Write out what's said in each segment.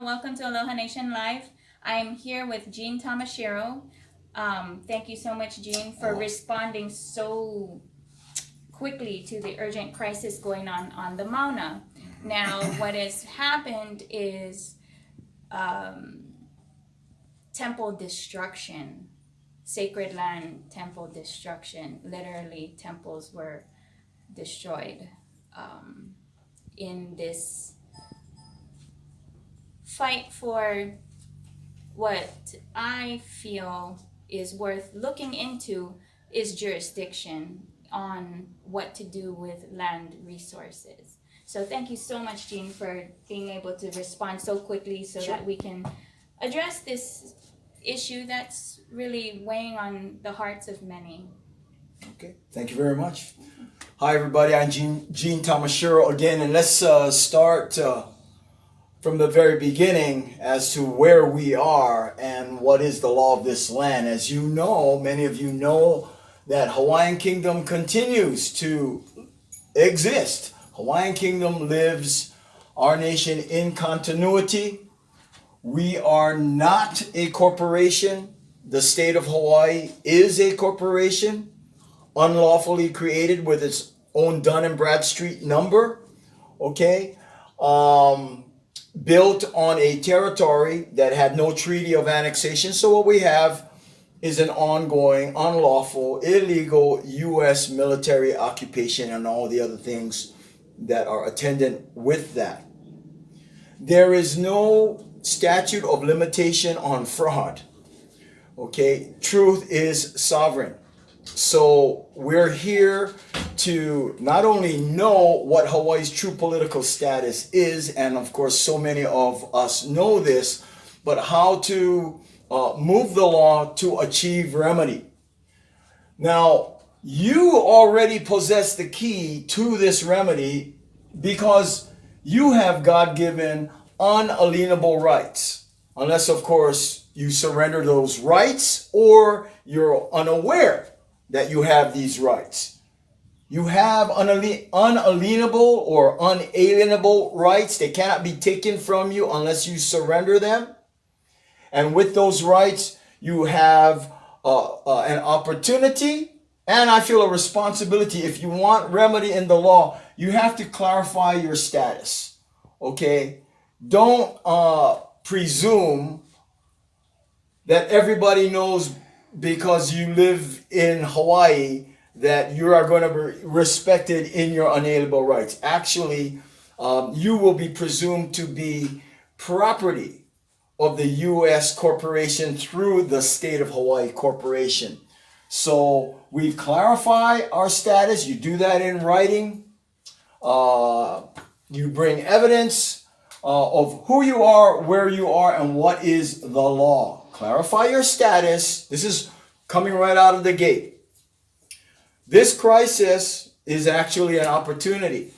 Welcome to Aloha Nation Live. I'm here with Jean Tamashiro. Thank you so much, Jean, for responding so quickly to the urgent crisis going on the Mauna. Now, what has happened is temple destruction, sacred land temple destruction. Literally, temples were destroyed in this fight for what I feel is worth looking into is jurisdiction on what to do with land resources. So thank you so much, Jean, for being able to respond so quickly so that we can address this issue that's really weighing on the hearts of many. Okay, thank you very much. Hi, everybody. I'm Jean Tamashiro again, and let's start from the very beginning as to where we are and what is the law of this land. As you know, many of you know that Hawaiian Kingdom continues to exist. Hawaiian Kingdom lives, our nation, in continuity. We are not a corporation. The state of Hawaii is a corporation, unlawfully created with its own Dun and Bradstreet number, okay? Built on a territory that had no treaty of annexation. So what we have is an ongoing, unlawful, illegal U.S. military occupation and all the other things that are attendant with that. There is no statute of limitation on fraud. Okay, truth is sovereign. So we're here to not only know what Hawaii's true political status is, and of course so many of us know this, but how to move the law to achieve remedy. Now, you already possess the key to this remedy because you have God-given unalienable rights, unless of course you surrender those rights or you're unaware that you have these rights. You have unalienable or unalienable rights. They cannot be taken from you unless you surrender them. And with those rights, you have an opportunity and I feel a responsibility. If you want remedy in the law, you have to clarify your status. Okay? Don't presume that everybody knows because you live in Hawaii that you are going to be respected in your unalienable rights. Actually, you will be presumed to be property of the U.S. corporation through the State of Hawaii Corporation. So we clarify our status. You do that in writing. You bring evidence of who you are, where you are, and what is the law. Clarify your status. This is coming right out of the gate. This crisis is actually an opportunity.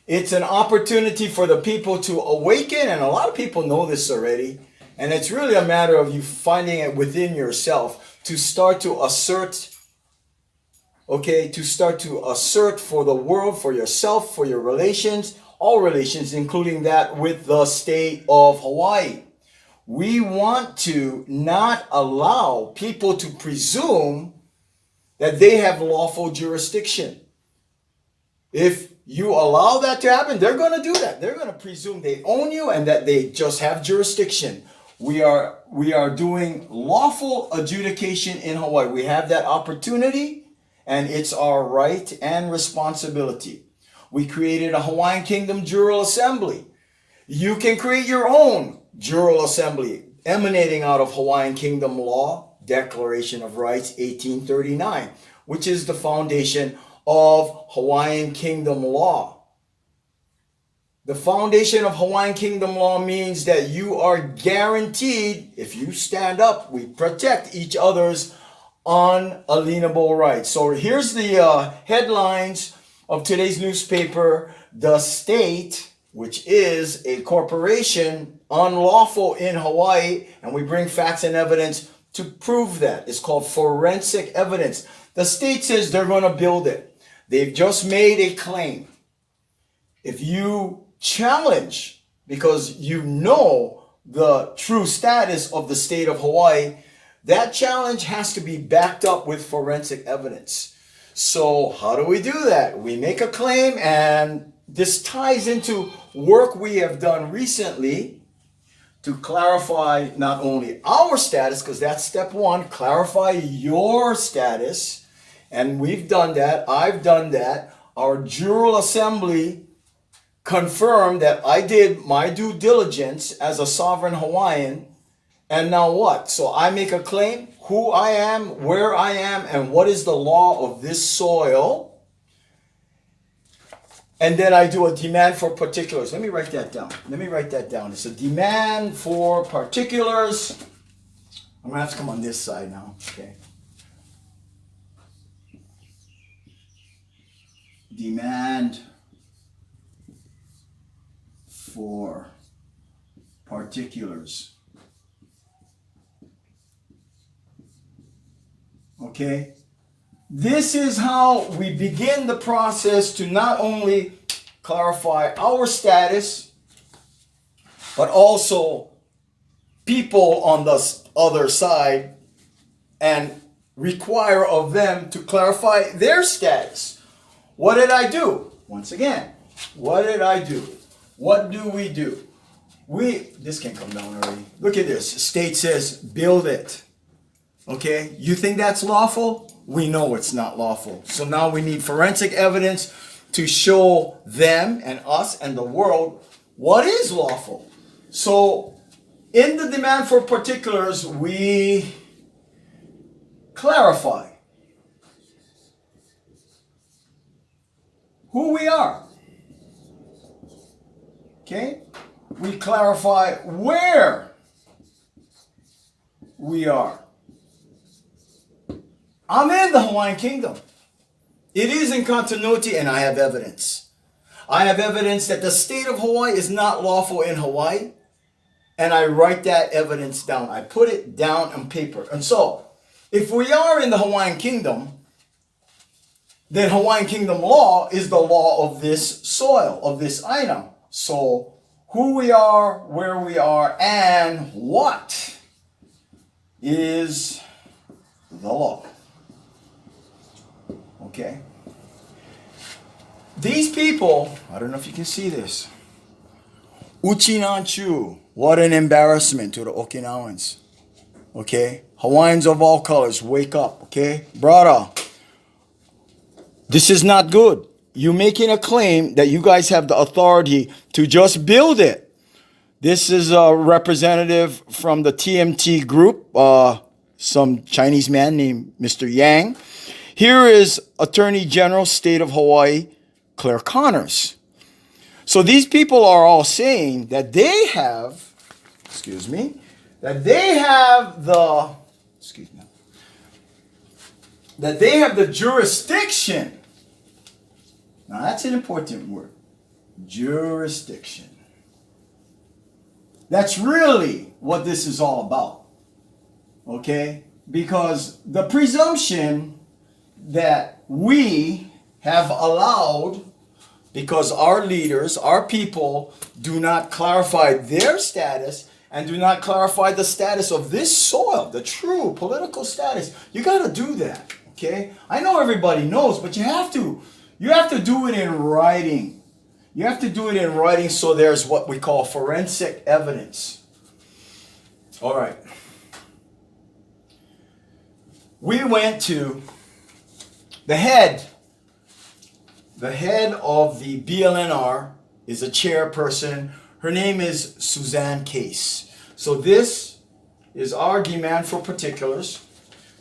It's an opportunity for the people to awaken, and a lot of people know this already. And it's really a matter of you finding it within yourself to start to assert, okay, to start to assert for the world, for yourself, for your relations, all relations, including that with the state of Hawaii. We want to not allow people to presume that they have lawful jurisdiction. If you allow that to happen, they're going to do that. They're going to presume they own you and that they just have jurisdiction. We are doing lawful adjudication in Hawaii. We have that opportunity, and it's our right and responsibility. We created a Hawaiian Kingdom Jural Assembly. You can create your own Jural Assembly emanating out of Hawaiian Kingdom law, Declaration of Rights 1839, which is the foundation of Hawaiian Kingdom law. The foundation of Hawaiian Kingdom law means that you are guaranteed, if you stand up, we protect each other's unalienable rights. So here's the headlines of today's newspaper. The state, which is a corporation, unlawful in Hawaii, and we bring facts and evidence to prove that. It's called forensic evidence. The state says they're going to build it. They've just made a claim. If you challenge because you know the true status of the state of Hawaii, that challenge has to be backed up with forensic evidence. So how do we do that? We make a claim, and this ties into work we have done recently to clarify not only our status, because that's step one, clarify your status. And we've done that. I've done that. Our Jural Assembly confirmed that I did my due diligence as a sovereign Hawaiian. And now what? So I make a claim, who I am, where I am, and what is the law of this soil. And then I do a demand for particulars. Let me write that down. It's a demand for particulars. I'm going to have to come on this side now. Okay. Demand for particulars. Okay? This is how we begin the process to not only clarify our status, but also people on the other side, and require of them to clarify their status. What did I do? Once again, what did I do? What do we do? This can come down already. Look at this. State says build it. Okay? You think that's lawful? We know it's not lawful. So now we need forensic evidence to show them and us and the world what is lawful. So in the demand for particulars, we clarify who we are. Okay? We clarify where we are. I'm in the Hawaiian Kingdom. It is in continuity, and I have evidence. I have evidence that the state of Hawaii is not lawful in Hawaii, and I write that evidence down. I put it down on paper. And so, if we are in the Hawaiian Kingdom, then Hawaiian Kingdom law is the law of this soil, of this Aina. So, who we are, where we are, and what is the law. Okay. These people, I don't know if you can see this. Uchinanchu, what an embarrassment to the Okinawans. Okay? Hawaiians of all colors, wake up, okay? Brother, this is not good. You're making a claim that you guys have the authority to just build it. This is a representative from the TMT group, some Chinese man named Mr. Yang. Here is Attorney General, State of Hawaii, Claire Connors. So these people are all saying that they have, that they have the jurisdiction. Now that's an important word. Jurisdiction. That's really what this is all about. Okay? Because the presumption that we have allowed, because our leaders, our people, do not clarify their status and do not clarify the status of this soil, the true political status. You got to do that, okay? I know everybody knows, but you have to do it in writing. You have to do it in writing, so there's what we call forensic evidence. All right. We went to the head of the BLNR is a chairperson. Her name is Suzanne Case. So this is our demand for particulars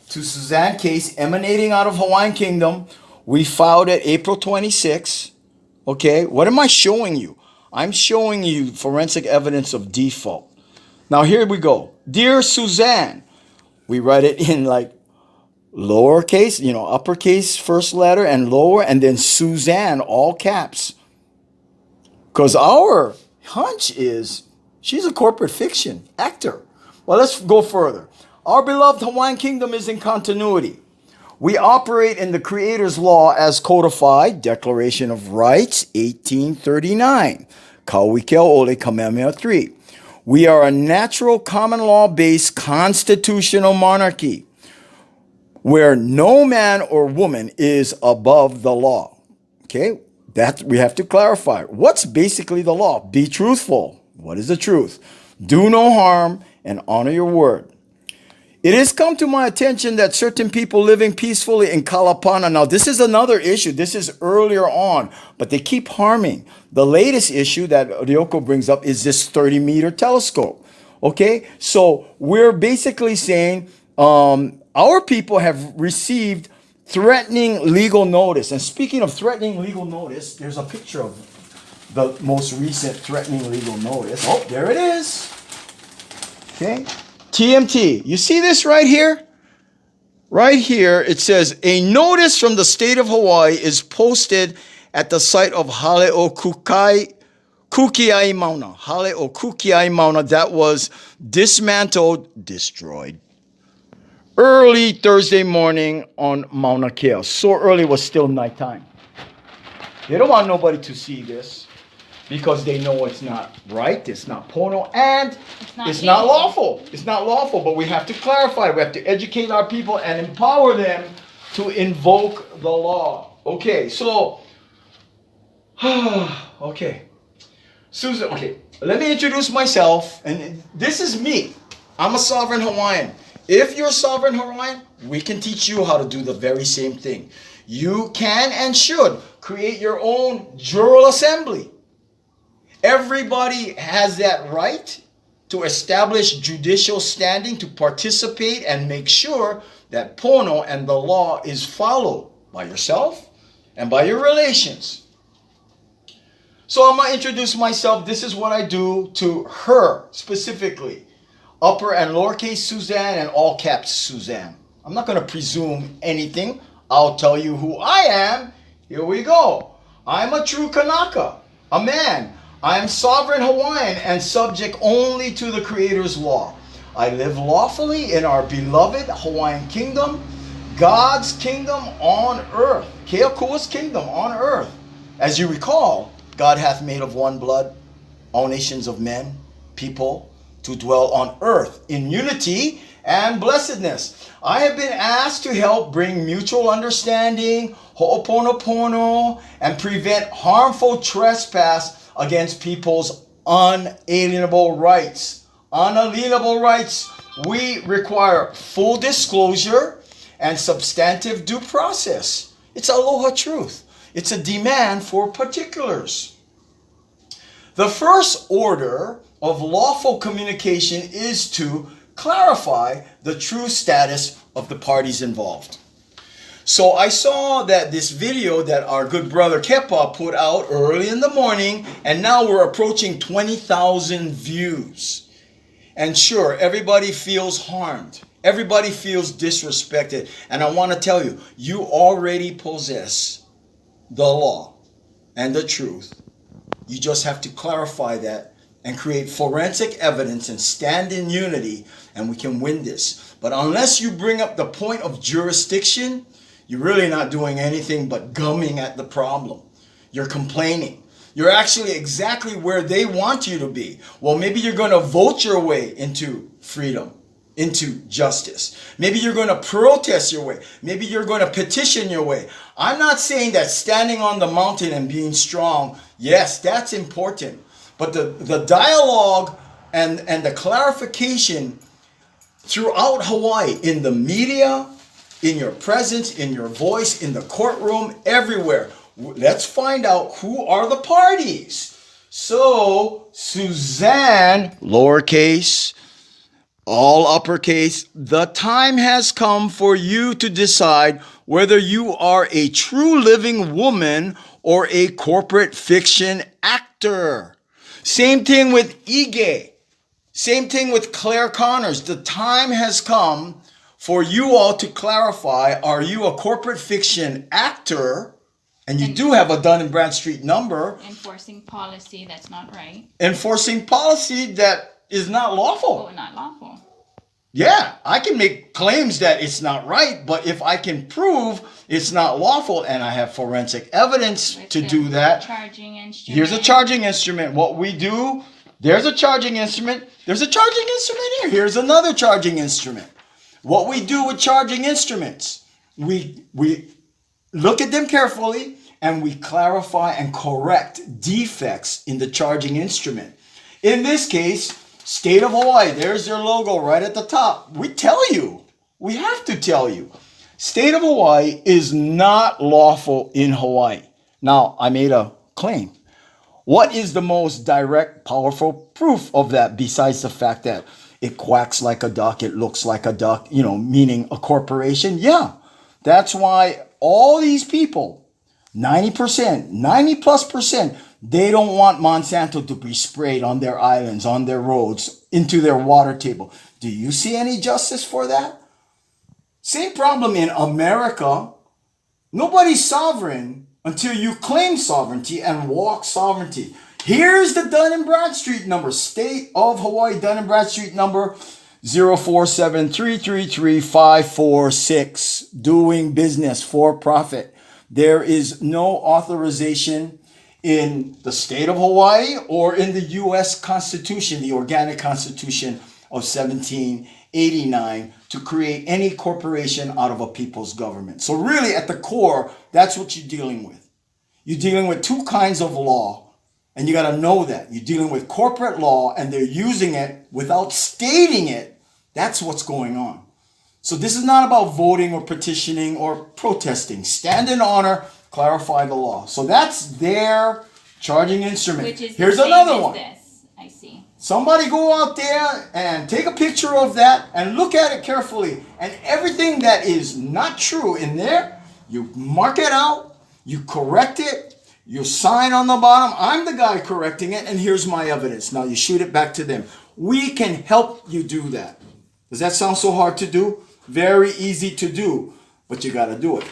to Suzanne Case, emanating out of Hawaiian Kingdom. We filed it April 26. Okay, what am I showing you? I'm showing you forensic evidence of default. Now here we go. Dear Suzanne, we write it in like lowercase, uppercase first letter and lower, and then Suzanne, all caps. Because our hunch is she's a corporate fiction actor. Well, let's go further. Our beloved Hawaiian Kingdom is in continuity. We operate in the Creator's law as codified, Declaration of Rights, 1839. Kauikea Ole Kamehameha 3. We are a natural common law-based constitutional monarchy where no man or woman is above the law. Okay, that we have to clarify. What's basically the law? Be truthful. What is the truth? Do no harm and honor your word. It has come to my attention that certain people living peacefully in Kalapana. Now, this is another issue. This is earlier on, but they keep harming. The latest issue that Ryoko brings up is this 30-meter telescope. Okay, so we're basically saying our people have received threatening legal notice. And speaking of threatening legal notice, there's a picture of the most recent threatening legal notice. Oh, there it is. Okay. TMT. You see this right here? Right here, it says, a notice from the state of Hawaii is posted at the site of Haleo Kukiai Mauna. Haleo Kukiai Mauna that was destroyed, early Thursday morning on Mauna Kea. So early it was still nighttime. They don't want nobody to see this because they know it's not right, it's not pono, and it's not lawful. It's not lawful, but we have to clarify. We have to educate our people and empower them to invoke the law. Okay, so, okay. Susan, okay, let me introduce myself, and this is me. I'm a sovereign Hawaiian. If you're a sovereign Hawaiian, we can teach you how to do the very same thing. You can and should create your own jural assembly. Everybody has that right to establish judicial standing, to participate and make sure that pono and the law is followed by yourself and by your relations. So I'm going to introduce myself. This is what I do to her specifically. Upper and lowercase Suzanne and all caps Suzanne. I'm not going to presume anything. I'll tell you who I am. Here we go. I'm a true Kanaka, a man. I am sovereign Hawaiian and subject only to the Creator's law. I live lawfully in our beloved Hawaiian Kingdom, God's kingdom on earth. Keakua's kingdom on earth. As you recall, God hath made of one blood all nations of men, people, to dwell on earth in unity and blessedness. I have been asked to help bring mutual understanding, ho'oponopono, and prevent harmful trespass against people's unalienable rights. Unalienable rights, we require full disclosure and substantive due process. It's aloha truth. It's a demand for particulars. The first order of lawful communication is to clarify the true status of the parties involved. So I saw that this video that our good brother Kepa put out early in the morning, and now we're approaching 20,000 views. And sure, everybody feels harmed. Everybody feels disrespected. And I want to tell you, you already possess the law and the truth. You just have to clarify that and create forensic evidence and stand in unity, and we can win this. But unless you bring up the point of jurisdiction, you're really not doing anything but gumming at the problem. You're complaining. You're actually exactly where they want you to be. Well, maybe you're going to vote your way into freedom, into justice. Maybe you're going to protest your way. Maybe you're going to petition your way. I'm not saying that standing on the mountain and being strong, yes, that's important. But the dialogue and the clarification throughout Hawaii, in the media, in your presence, in your voice, in the courtroom, everywhere. Let's find out who are the parties. So, Suzanne, lowercase, all uppercase, the time has come for you to decide whether you are a true living woman or a corporate fiction actor. Same thing with Ige. Same thing with Claire Connors. The time has come for you all to clarify, are you a corporate fiction actor? And you do have a Dun & Bradstreet number. Enforcing policy that's not right. Enforcing policy that is not lawful. Oh, not lawful. Yeah, I can make claims that it's not right, but if I can prove it's not lawful and I have forensic evidence to do that, charging instrument. here's a charging instrument. What we do, there's a charging instrument. There's a charging instrument here. Here's another charging instrument. What we do with charging instruments, we look at them carefully and we clarify and correct defects in the charging instrument. In this case, State of Hawaii, there's their logo right at the top. We tell you, we have to tell you, State of Hawaii is not lawful in Hawaii. Now, I made a claim. What is the most direct, powerful proof of that besides the fact that it quacks like a duck, it looks like a duck, meaning a corporation? Yeah, that's why all these people, 90%, 90+%, they don't want Monsanto to be sprayed on their islands, on their roads, into their water table. Do you see any justice for that? Same problem in America. Nobody's sovereign until you claim sovereignty and walk sovereignty. Here's the Dun & Bradstreet number. State of Hawaii Dun & Bradstreet number 047333546. Doing business for profit. There is no authorization in the state of Hawaii or in the U.S. Constitution, the Organic Constitution of 1789, to create any corporation out of a people's government. So really, at the core, that's what you're dealing with. You're dealing with two kinds of law, and you got to know that. You're dealing with corporate law, and they're using it without stating it. That's what's going on. So this is not about voting or petitioning or protesting. Stand in honor, clarify the law. So that's their charging instrument. Which is Here's the same another as one. This. I see. Somebody go out there and take a picture of that and look at it carefully. And everything that is not true in there, you mark it out, you correct it, you sign on the bottom. I'm the guy correcting it, and here's my evidence. Now you shoot it back to them. We can help you do that. Does that sound so hard to do? Very easy to do, but you got to do it.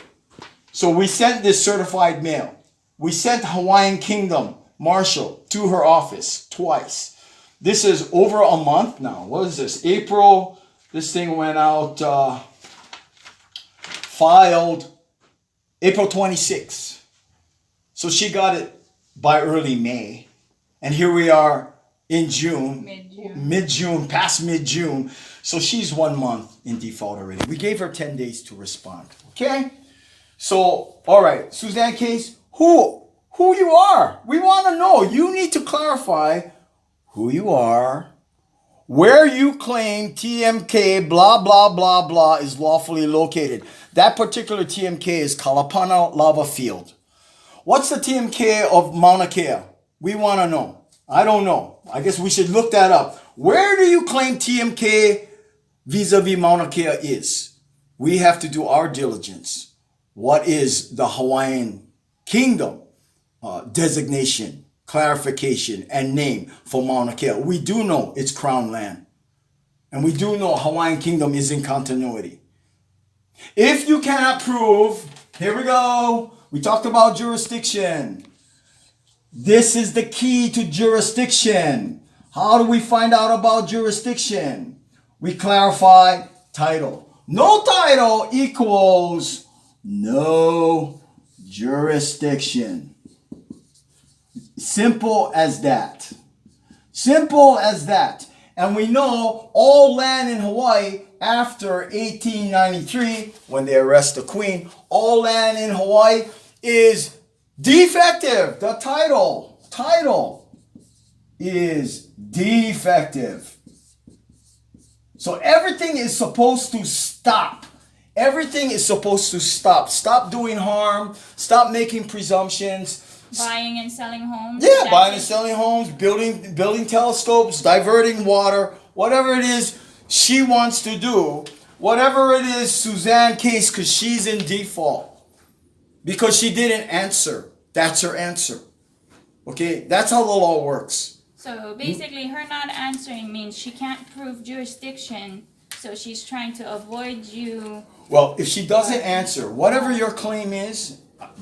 So we sent this certified mail. We sent Hawaiian Kingdom Marshal to her office twice. This is over a month now. What is this? April. This thing went out, filed April 26th. So she got it by early May. And here we are in June. Mid-June, past mid-June. So she's 1 month in default already. We gave her 10 days to respond. Okay? So, all right, Suzanne Case, who you are. We want to know. You need to clarify who you are, where you claim TMK blah, blah, blah, blah is lawfully located. That particular TMK is Kalapana Lava Field. What's the TMK of Mauna Kea? We want to know. I don't know. I guess we should look that up. Where do you claim TMK vis-a-vis Mauna Kea is? We have to do our diligence. What is the Hawaiian Kingdom designation, clarification, and name for Mauna Kea? We do know it's crown land. And we do know Hawaiian Kingdom is in continuity. If you cannot prove, here we go. We talked about jurisdiction. This is the key to jurisdiction. How do we find out about jurisdiction? We clarify title. No title equals no jurisdiction. Simple as that. Simple as that. And we know all land in Hawaii after 1893, when they arrest the Queen, all land in Hawaii is defective. The title is defective. So everything is supposed to stop. Everything is supposed to stop. Stop doing harm. Stop making presumptions. Buying and selling homes? Yeah, buying and selling homes, building telescopes, diverting water, whatever it is she wants to do, whatever it is Suzanne Case, because she's in default. Because she didn't answer. That's her answer. Okay, that's how the law works. So basically her not answering means she can't prove jurisdiction, so she's trying to avoid you. Well, if she doesn't answer, whatever your claim is,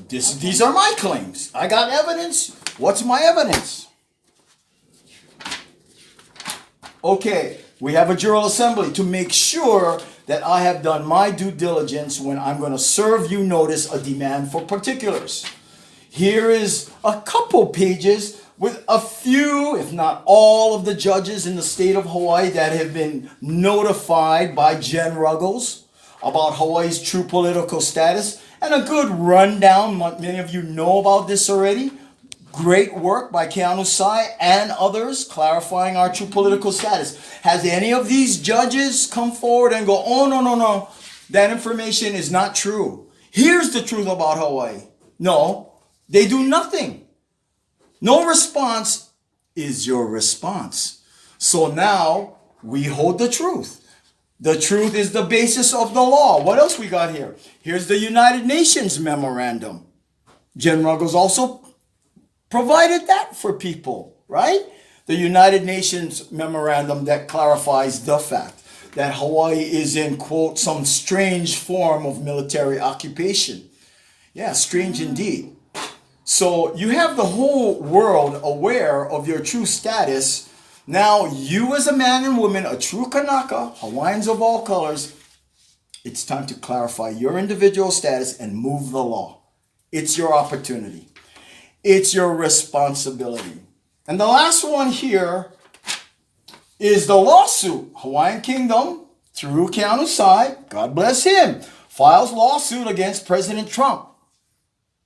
these are my claims. I got evidence. What's my evidence? Okay, We have a General Assembly to make sure that I have done my due diligence when I'm going to serve you notice a demand for particulars. Here is a couple pages with a few, if not all, of the judges in the state of Hawaii that have been notified by Jen Ruggles about Hawaii's true political status, and a good rundown. Many of you know about this already. Great work by Keanu Sai and others clarifying our true political status. Has any of these judges come forward and go, oh, no, that information is not true. Here's the truth about Hawaii. No, they do nothing. No response is your response. So now we hold the truth. The truth is the basis of the law. What else we got here? Here's the United Nations memorandum. Jen Ruggles also provided that for people, right? The United Nations memorandum that clarifies the fact that Hawaii is in, quote, some strange form of military occupation. Yeah, strange indeed. So you have the whole world aware of your true status. Now you as a man and woman, a true Kanaka, Hawaiians of all colors, it's time to clarify your individual status and move the law. It's your opportunity. It's your responsibility. And the last one here is the lawsuit. Hawaiian Kingdom, through Keanu Sai, God bless him, files lawsuit against President Trump.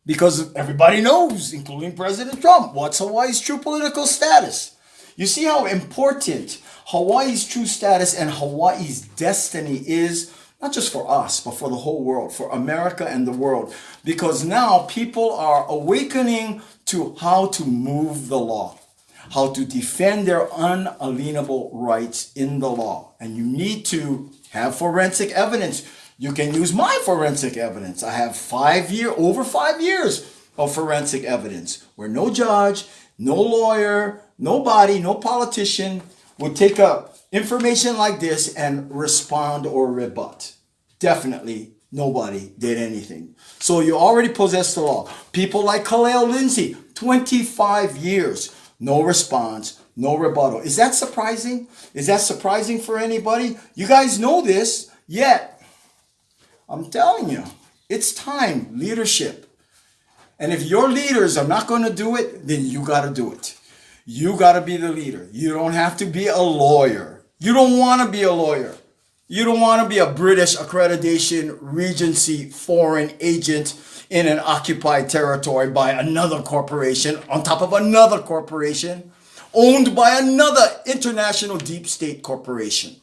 Because everybody knows, including President Trump, what's Hawaii's true political status. You see how important Hawaii's true status and Hawaii's destiny is, not just for us, but for the whole world, for America and the world. Because now people are awakening to how to move the law, how to defend their unalienable rights in the law. And you need to have forensic evidence. You can use my forensic evidence. I have over 5 years of forensic evidence where no judge, no lawyer, nobody, no politician would take up information like this and respond or rebut. Definitely nobody did anything. So you already possess the law. People like Kaleo Lindsay, 25 years, no response, no rebuttal. Is that surprising? Is that surprising for anybody? You guys know this, yet I'm telling you, it's time, leadership. And if your leaders are not going to do it, then you got to do it. You got to be the leader. You don't have to be a lawyer. You don't want to be a lawyer. You don't want to be a British accreditation regency foreign agent in an occupied territory by another corporation on top of another corporation owned by another international deep state corporation.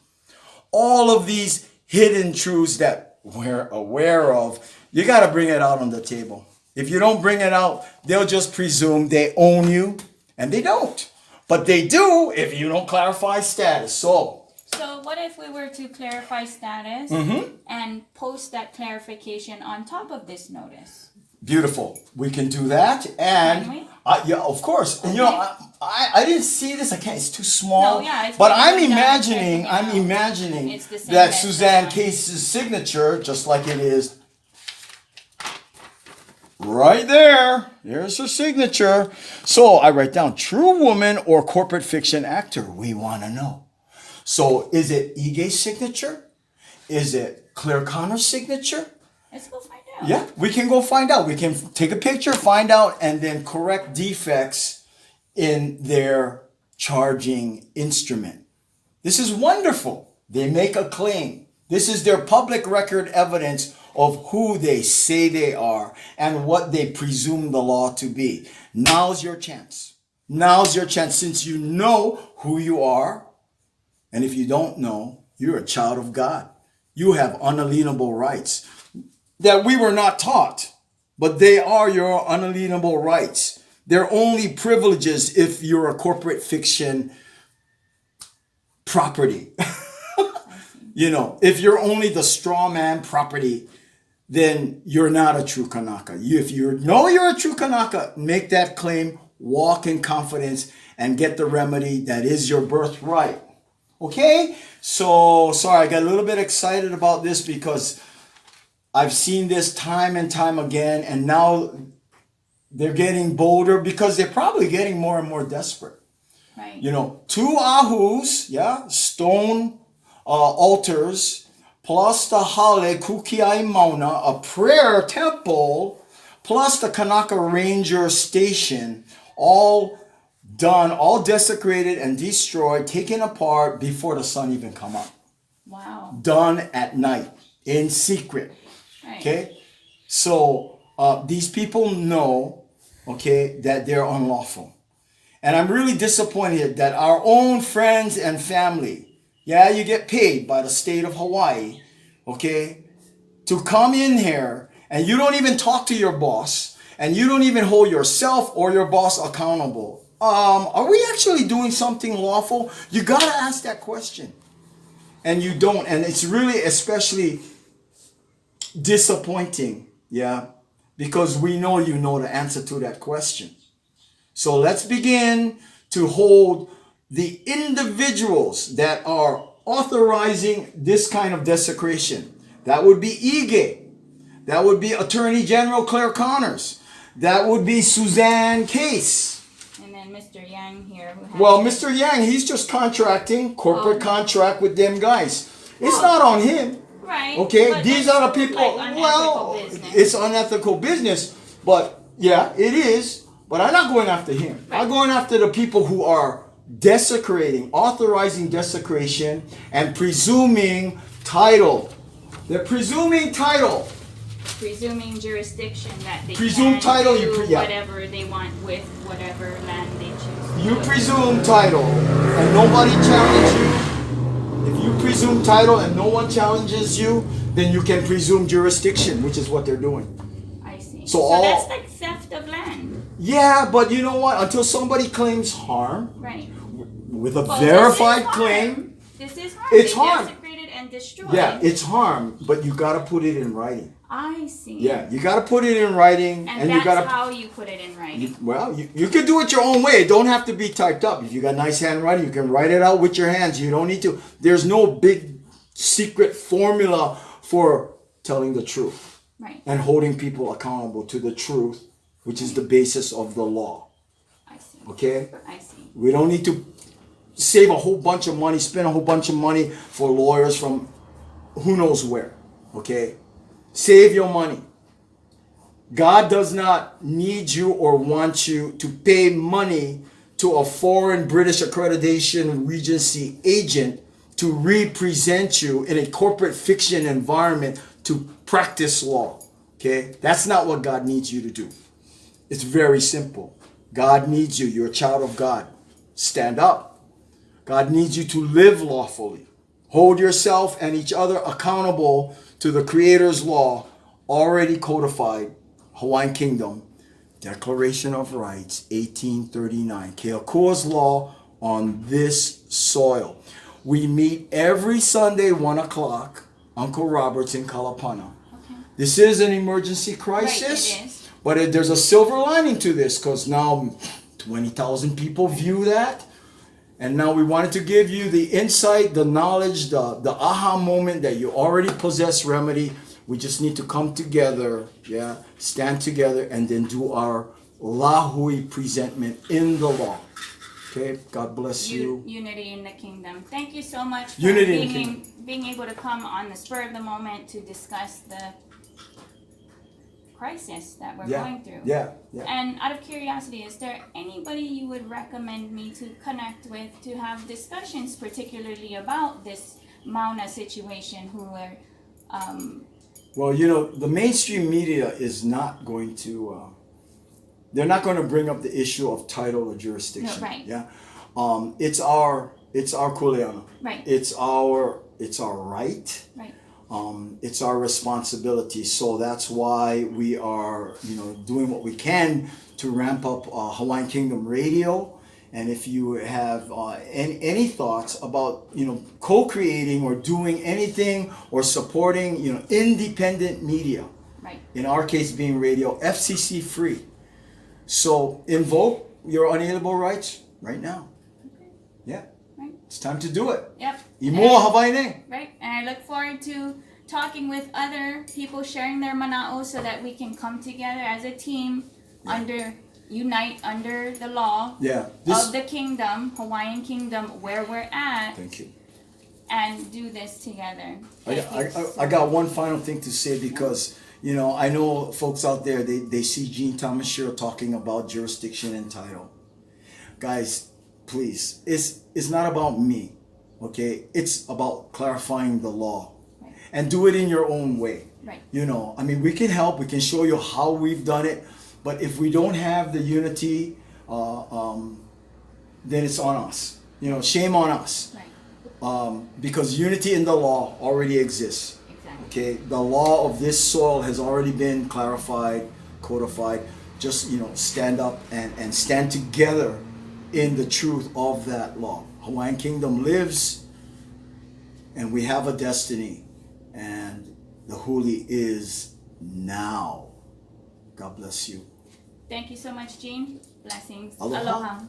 All of these hidden truths that we're aware of, you got to bring it out on the table. If you don't bring it out, they'll just presume they own you, and they don't. But they do if you don't clarify status. So what if we were to clarify status and post that clarification on top of this notice? Beautiful. We can do that. And can we? Yeah, of course. Okay. And you know, I didn't see this. I can't. It's too small. No, yeah, it's but I'm imagining that that Suzanne Case's signature, just like it is right there. There's her signature. So I write down true woman or corporate fiction actor. We want to know. So is it Ige's signature? Is it Claire Connor's signature? Let's go find out. Yeah, we can go find out. We can take a picture, find out, and then correct defects in their charging instrument. This is wonderful. They make a claim. This is their public record evidence of who they say they are and what they presume the law to be. Now's your chance. Now's your chance, since you know who you are. And if you don't know, you're a child of God. You have unalienable rights that we were not taught, but they are your unalienable rights. They're only privileges if you're a corporate fiction property. You know, if you're only the straw man property, then you're not a true Kanaka. If you know you're a true Kanaka, make that claim, walk in confidence, and get the remedy that is your birthright. Okay? So, sorry, I got a little bit excited about this because I've seen this time and time again, and now they're getting bolder because they're probably getting more and more desperate. Right. You know, 2 ahus, yeah, stone altars, plus the hale kukiai mauna, a prayer temple, plus the Kanaka Ranger Station, all done, all desecrated and destroyed, taken apart before the sun even come up. Wow. Done at night, in secret. Right. Okay? So these people know, okay, that they're unlawful. And I'm really disappointed that our own friends and family, yeah, you get paid by the state of Hawaii, okay, to come in here and you don't even talk to your boss and you don't even hold yourself or your boss accountable. Are we actually doing something lawful? You got to ask that question. And you don't. And it's really especially disappointing, yeah, because we know you know the answer to that question. So let's begin to hold the individuals that are authorizing this kind of desecration. That would be Ige. That would be Attorney General Claire Connors. That would be Suzanne Case. And then Mr. Yang here. Who has Well, Mr. Yang, he's just contracting, corporate contract with them guys. It's not on him. Right. Okay, But these that's are the people. like Well, business. it's unethical business, but yeah, it is. But I'm not going after him. Right. I'm going after the people who are desecrating, authorizing desecration, and presuming title. They're presuming title. Presuming jurisdiction that they Presume can title, do yeah. whatever they want with whatever land they choose. You presume title, and nobody challenges you. If you presume title and no one challenges you, then you can presume jurisdiction, which is what they're doing. I see. So So all- that's like theft of land. Yeah, but you know what? Until somebody claims harm Right. with a Well, verified this is claim, harm. This is harm. It's They harm. desecrated and destroyed. yeah, it's harm, but you got to put it in writing. I see. Yeah, you got to put it in writing, And you that's got to. how you put it in writing. Well, you can do it your own way. It don't have to be typed up. If you got nice handwriting, you can write it out with your hands. You don't need to. There's no big secret formula for telling the truth Right. and holding people accountable to the truth, which is the basis of the law. I see. Okay? I see. We don't need to save a whole bunch of money, spend a whole bunch of money for lawyers from who knows where. Okay? Save your money. God does not need you or want you to pay money to a foreign British accreditation regency agent to represent you in a corporate fiction environment to practice law. Okay? That's not what God needs you to do. It's very simple. God needs you. You're a child of God. Stand up. God needs you to live lawfully. Hold yourself and each other accountable to the Creator's law, already codified, Hawaiian Kingdom, Declaration of Rights, 1839. Keakua's law on this soil. We meet every Sunday, 1 o'clock, Uncle Robert's in Kalapana. Okay. This is an emergency crisis. Right, it is. But there's a silver lining to this because now 20,000 people view that. And now we wanted to give you the insight, the knowledge, the aha moment that you already possess remedy. We just need to come together, yeah, stand together, and then do our Lahui presentment in the law. Okay, God bless you. Unity in the kingdom. Thank you so much for Unity in the kingdom. being able to come on the spur of the moment to discuss the crisis that we're going through. Yeah. And out of curiosity, is there anybody you would recommend me to connect with to have discussions, particularly about this Mauna situation, who are Well, you know, the mainstream media is not going to, they're not going to bring up the issue of title or jurisdiction. No, right. Yeah. It's our kuleana. Right. It's our right. Right. It's our responsibility. So that's why we are, doing what we can to ramp up Hawaiian Kingdom Radio. And if you have any thoughts about, co-creating or doing anything or supporting, independent media, Right. in our case being radio, FCC free. So invoke your unalienable rights right now. Okay. Yeah. Right. It's time to do it. Yep. Imoa Hawaiian. Right. And I look forward to talking with other people sharing their mana'o so that we can come together as a team under, unite under the law Yeah. of the kingdom, Hawaiian Kingdom, where we're at, Thank you. and do this together. Thank you I got one final thing to say because, you know, I know folks out there, they see Gene Thomas Sherrill talking about jurisdiction and title. Guys, please, it's not about me, okay? It's about clarifying the law. Right. And do it in your own way. Right. You know, I mean, we can help, we can show you how we've done it, but if we don't have the unity, then it's on us. You know, shame on us. Right. Because unity in the law already exists. Exactly. Okay, the law of this soil has already been clarified, codified. Just, you know, stand up and stand together in the truth of that law. Hawaiian Kingdom lives, and we have a destiny, and the huli is now. God bless you. Thank you so much, Gene. Blessings. Aloha. Aloha.